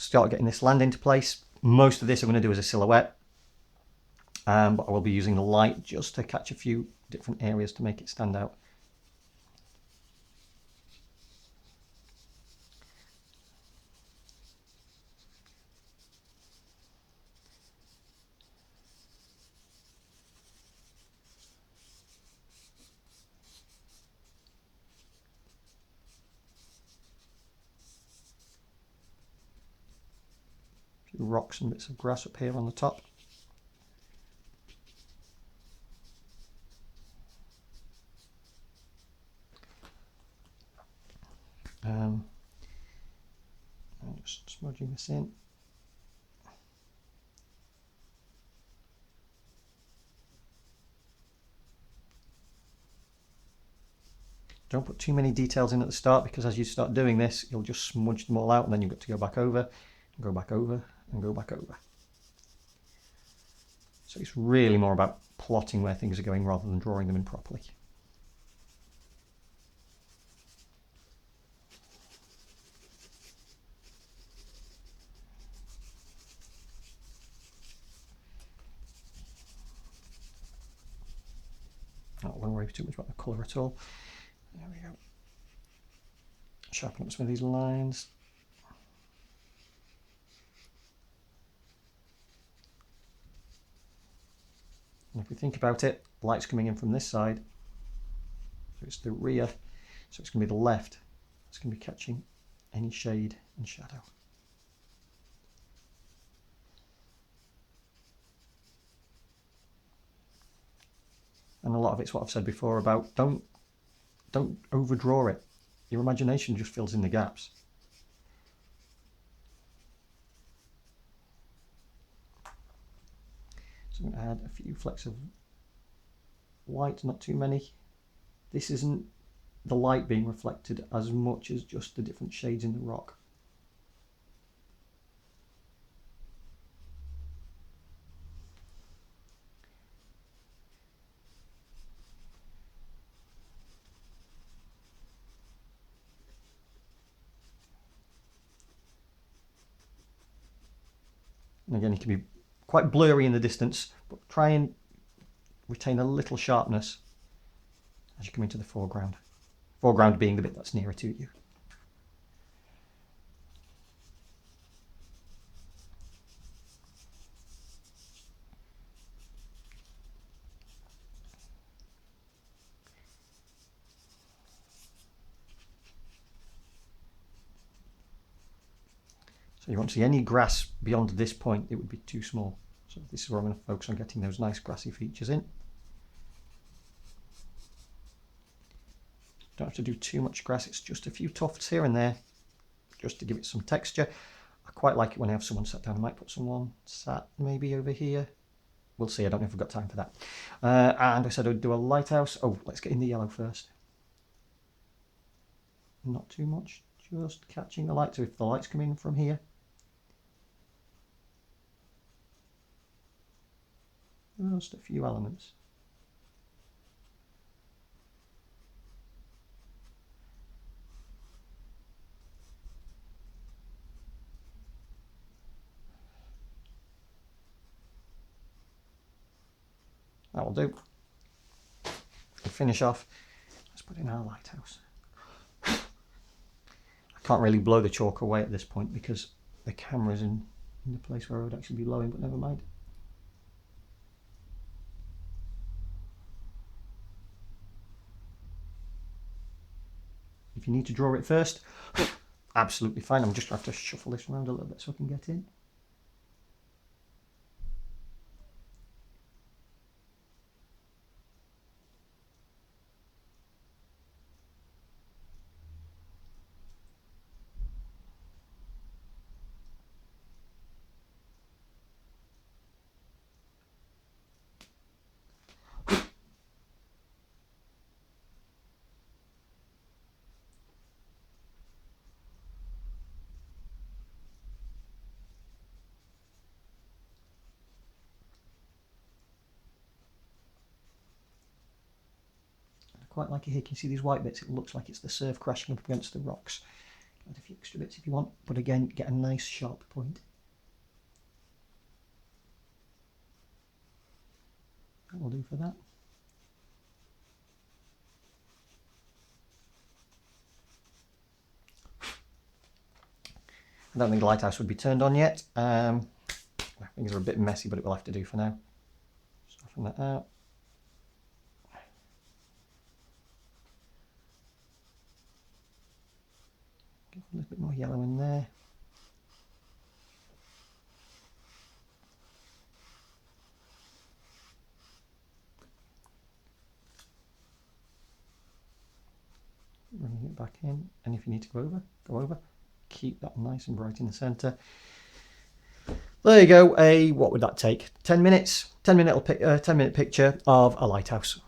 start getting this land into place. Most of this I'm going to do as a silhouette, but I will be using the light just to catch a few different areas to make it stand out. A few rocks and bits of grass up here on the top. I'm just smudging this in. Don't put too many details in at the start, because as you start doing this, you'll just smudge them all out, and then you've got to go back over, and go back over, and go back over. So it's really more about plotting where things are going rather than drawing them in properly. Not want to worry too much about the colour at all. There we go. Sharpen up some of these lines. And if we think about it, the light's coming in from this side, so it's the rear, so it's going to be the left. It's going to be catching any shade and shadow. And a lot of it's what I've said before about don't overdraw it. Your imagination just fills in the gaps. So I'm going to add a few flecks of white, not too many. This isn't the light being reflected as much as just the different shades in the rock. And again, it can be quite blurry in the distance, but try and retain a little sharpness as you come into the foreground. Foreground being the bit that's nearer to you. So you won't see any grass beyond this point, it would be too small. So this is where I'm going to focus on getting those nice grassy features in. Don't have to do too much grass, it's just a few tufts here and there, just to give it some texture. I quite like it when I have someone sat down. I might put someone sat maybe over here. We'll see, I don't know if we've got time for that. And I said I'd do a lighthouse. Oh, let's get in the yellow first. Not too much, just catching the light. So if the light's coming from here, just a few elements. That will do. To finish off, let's put in our lighthouse. I can't really blow the chalk away at this point because the camera's in the place where I would actually be blowing, but never mind. If you need to draw it first, absolutely fine. I'm just going to have to shuffle this around a little bit so I can get in. Quite like it here. You can see these white bits. It looks like it's the surf crashing up against the rocks. Add a few extra bits if you want, but again, get a nice sharp point. That will do for that. I don't think the lighthouse would be turned on yet. Things are a bit messy, but it will have to do for now. Soften that out. Give a little bit more yellow in there. Bring it back in, and if you need to go over. Keep that nice and bright in the centre. There you go. What would that take? 10 minutes. 10-minute picture of a lighthouse.